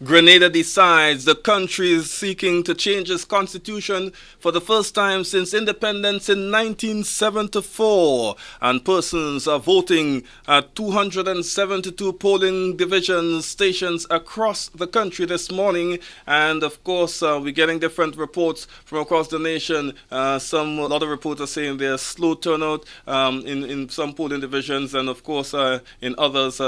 Grenada decides the country is seeking to change its constitution for the first time since independence in 1974. And persons are voting at 272 polling division stations across the country this morning. And of course, we're getting different reports from across the nation. A lot of reports are saying there's slow turnout in some polling divisions, and of course, in others,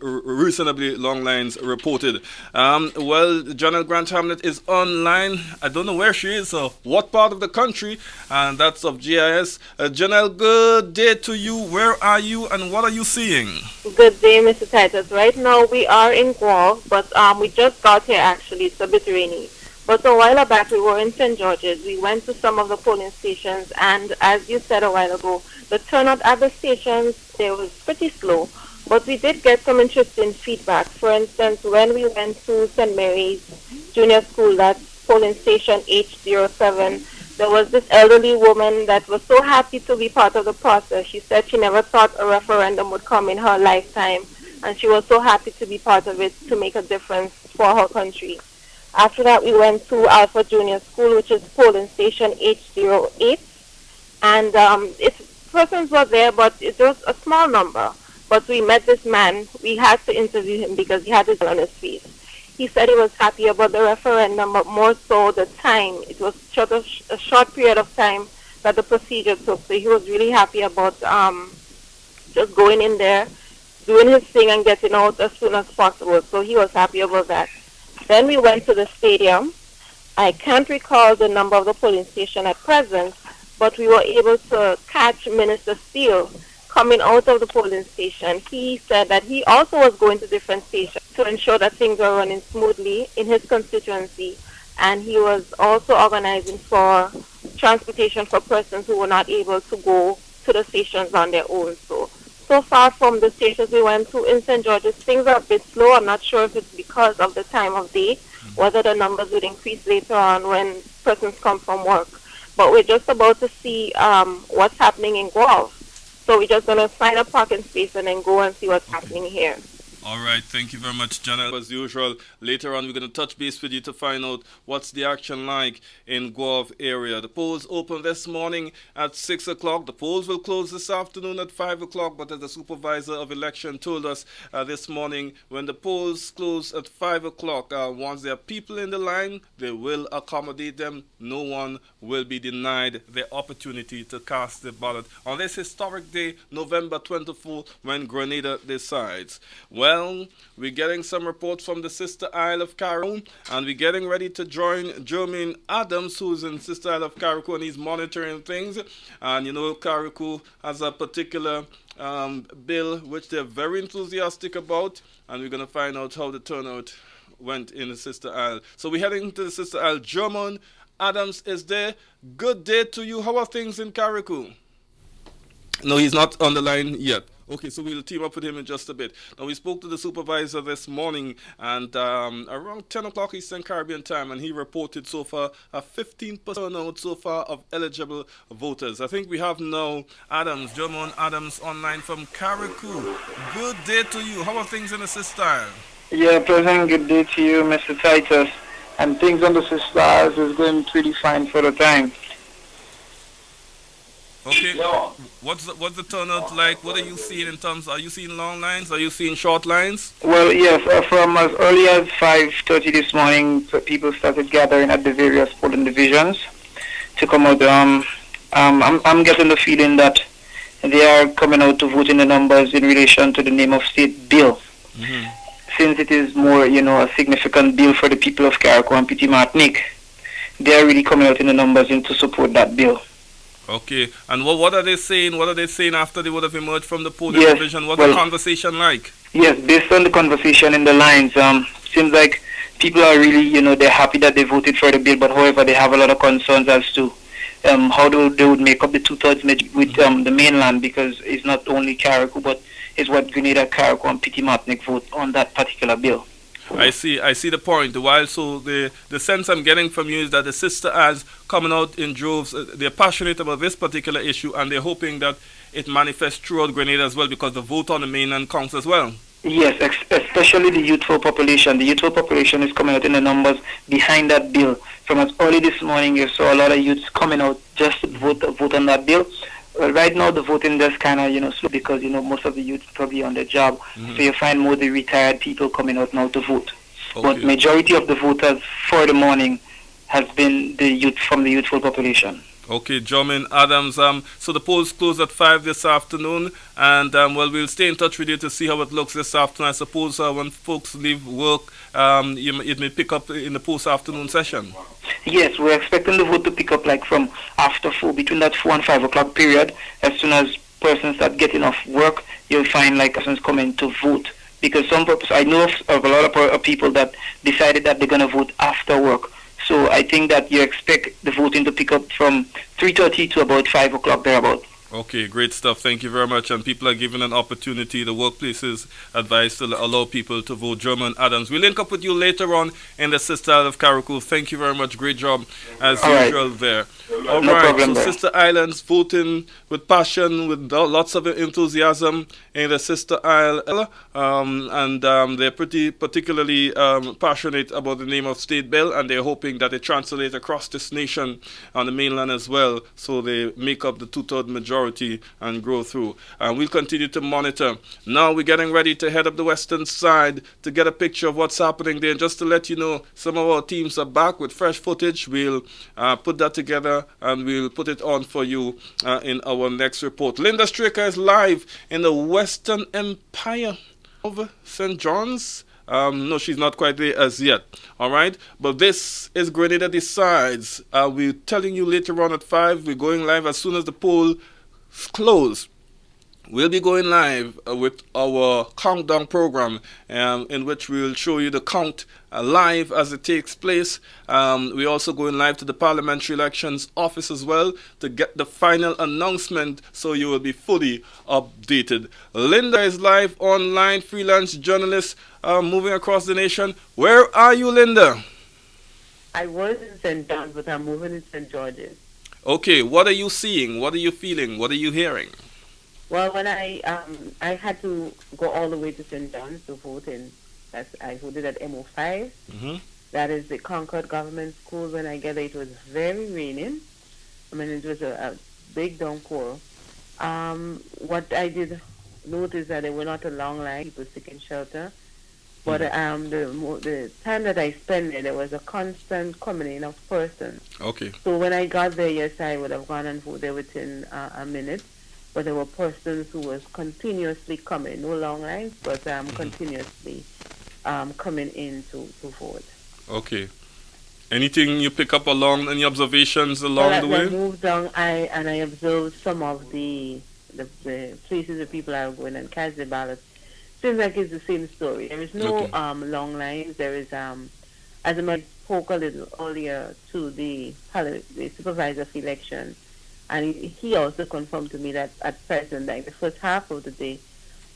reasonably long lines reported. Well, Janelle Grant Hamlet is online. I don't know where she is or what part of the country, and that's of GIS. Janelle, good day to you. Where are you and what are you seeing? Good day, Mr. Titus. Right now we are in Guelph, but we just got here actually. It's a bit rainy. But a while back we were in St. George's. We went to some of the polling stations, and as you said a while ago, the turnout at the stations, they was pretty slow. But we did get some interesting feedback. For instance, when we went to St. Mary's Junior School, that's polling station H07, there was this elderly woman that was so happy to be part of the process. She said she never thought a referendum would come in her lifetime, and she was so happy to be part of it to make a difference for her country. After that, we went to Alpha Junior School, which is polling station H08, and persons were there, but it was a small number. But we met this man. We had to interview him because he had a smile on his face. He said he was happy about the referendum, but more so the time. It was a short period of time that the procedure took. So he was really happy about just going in there, doing his thing, and getting out as soon as possible. So he was happy about that. Then we went to the stadium. I can't recall the number of the polling station at present, but we were able to catch Minister Steele coming out of the polling station. He said that he also was going to different stations to ensure that things were running smoothly in his constituency, and he was also organizing for transportation for persons who were not able to go to the stations on their own. So far from the stations we went to in St. George's, things are a bit slow. I'm not sure if it's because of the time of day, whether the numbers would increase later on when persons come from work. But we're just about to see what's happening in Guelph. So we're just going to find a parking space and then go and see what's happening here. All right, thank you very much, Janelle. As usual, later on we're going to touch base with you to find out what's the action like in Guelph area. The polls open this morning at 6 o'clock. The polls will close this afternoon at 5 o'clock, but as the supervisor of election told us this morning, when the polls close at 5 o'clock, once there are people in the line, they will accommodate them. No one will be denied the opportunity to cast the ballot on this historic day, November 24, when Grenada decides. Well, we're getting some reports from the Sister Isle of Carriacou, and we're getting ready to join Jermaine Adams, who's in Sister Isle of Carriacou, and he's monitoring things. And you know, Carriacou has a particular bill which they're very enthusiastic about, and we're going to find out how the turnout went in the Sister Isle. So we're heading to the Sister Isle. Jermaine Adams is there. Good day to you. How are things in Carriacou? No, he's not on the line yet. Okay, so we'll team up with him in just a bit. Now, we spoke to the supervisor this morning, and around 10 o'clock Eastern Caribbean time, and he reported so far a 15% turnout so far of eligible voters. I think we have now Jermaine Adams, online from Carriacou. Good day to you. How are things in the Sister Isle? Yeah, pleasant good day to you, Mr. Titus. And things on the Sister Isles is going pretty fine for the time. Okay, what's the turnout like? What are you seeing in terms? Are you seeing long lines? Are you seeing short lines? Well, yes, from as early as 5:30 this morning, people started gathering at the various polling divisions to come out. I'm getting the feeling that they are coming out to vote in the numbers in relation to the name of state bill. Mm-hmm. Since it is more, a significant bill for the people of Carriacou and Petit Martinique, they are really coming out in the numbers to support that bill. Okay, and what are they saying? What are they saying after they would have emerged from the polling division? What's the conversation like? Yes, based on the conversation in the lines, seems like people are really, they're happy that they voted for the bill, but however, they have a lot of concerns as to how they would make up the two-thirds with the mainland, because it's not only Carriacou, but it's what Grenada, Carriacou, and Petit Martinique vote on that particular bill. I see the point. While so the sense I'm getting from you is that the Sister Isles coming out in droves, they're passionate about this particular issue, and they're hoping that it manifests throughout Grenada as well, because the vote on the mainland counts as well. Yes, especially the youthful population. The youthful population is coming out in the numbers behind that bill. From as early this morning, you saw a lot of youths coming out just to vote on that bill. Well, right now the voting just kind of slow because most of the youths probably on their job, so you find more the retired people coming out now to vote. But Okay. majority of the voters for the morning has been the youth from the youthful population. Okay, Jermaine Adams. So the polls close at 5 this afternoon, and well, we'll stay in touch with you to see how it looks this afternoon. I suppose when folks leave work, it may pick up in the post-afternoon session. Yes, we're expecting the vote to pick up like from after 4, between that 4 and 5 o'clock period. As soon as persons start getting off work, you'll find like persons coming to vote. Because I know of a lot of people that decided that they're going to vote after work. So I think that you expect the voting to pick up from 3:30 to about 5 o'clock thereabout. Okay, great stuff. Thank you very much. And people are given an opportunity. The workplaces advised to allow people to vote. German Adams. We'll link up with you later on in the Sister Isle of Carriacou. Thank you very much. Great job as All right. usual there. All No right. problem So there. Sister Islands voting with passion, with lots of enthusiasm in the Sister Isle. They're pretty particularly passionate about the name of State Bill, and they're hoping that it translates across this nation on the mainland as well, so they make up the two-third majority and grow through. And we'll continue to monitor. Now we're getting ready to head up the western side to get a picture of what's happening there. And just to let you know, some of our teams are back with fresh footage. We'll put that together and we'll put it on for you in our next report. Linda Straker is live in the Western Empire of St. John's. No, she's not quite there as yet. All right, but this is Grenada Decides. We're telling you later on at 5. We're going live as soon as the poll close. We'll be going live with our countdown program in which we'll show you the count live as it takes place. We're also going live to the Parliamentary Elections Office as well to get the final announcement so you will be fully updated. Linda is live online, freelance journalist moving across the nation. Where are you, Linda? I was in St. John's, but I'm moving in St. George's. Okay, what are you seeing? What are you feeling? What are you hearing? Well, when I had to go all the way to St. John's to vote in, I voted at MO5. Mm-hmm. That is the Concord Government School. When I get there, it was very raining. I mean, it was a big downpour. What I did notice that there were not a long line, people seeking shelter. But the time that I spent there was a constant coming in of persons. Okay. So when I got there, yes, I would have gone and voted within a minute. But there were persons who was continuously coming, no long lines, but continuously coming in to vote. Okay. Anything you pick up along, any observations along the way? I moved down, I observed some of the places where people are going and cast their ballots. Seems like it's the same story. There is no long lines. There is, as I spoke a little earlier to the supervisor of election, and he also confirmed to me that at present, like the first half of the day,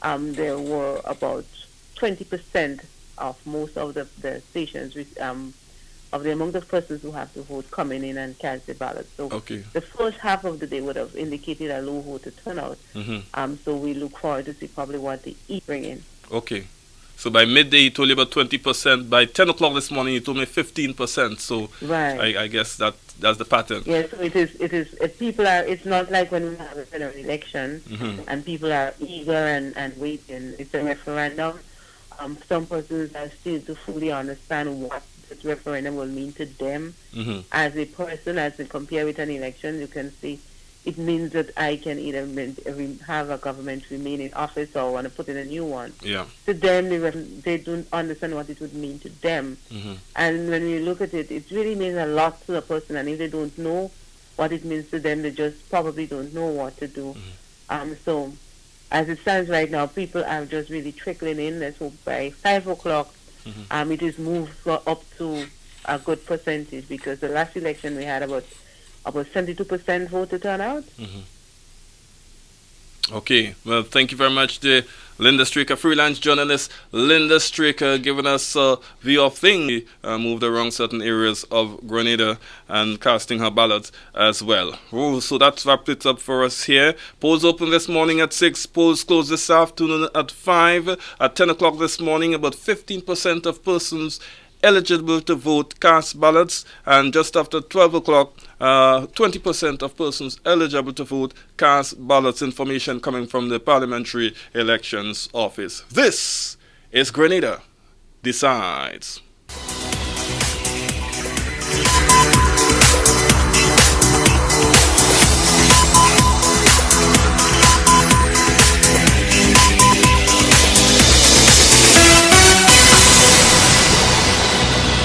there were about 20% of most of the stations, of the amount of persons who have to vote coming in and cast their ballots. So the first half of the day would have indicated a low voter turnout. Mm-hmm. So we look forward to see probably what they bring in. Okay. So by midday, he told you about 20%. By 10 o'clock this morning, he told me 15%. So right. I guess that's the pattern. Yes, so it is. People are. It's not like when we have a general election and people are eager and waiting. It's a referendum. Some persons are still to fully understand what this referendum will mean to them as a person. As they compare with an election, you can see it means that I can either have a government remain in office or want to put in a new one. Yeah. To them, they don't understand what it would mean to them. And when we look at it, it really means a lot to the person. And if they don't know what it means to them, they just probably don't know what to do. So as it stands right now, people are just really trickling in. Let's hope by 5 o'clock, it is moved up to a good percentage, because the last election we had about 72% voter turnout. Okay, well, thank you very much, Linda Stricker, freelance journalist Linda Stricker, giving us a view of things. Moved around certain areas of Grenada and casting her ballots as well. Oh, so that's wrapped it up for us here. Polls open this morning at 6, polls close this afternoon at 5. At 10 o'clock this morning, about 15% of persons eligible to vote cast ballots, and just after 12 o'clock, 20% of persons eligible to vote cast ballots. Information coming from the Parliamentary Elections Office. This is Grenada Decides.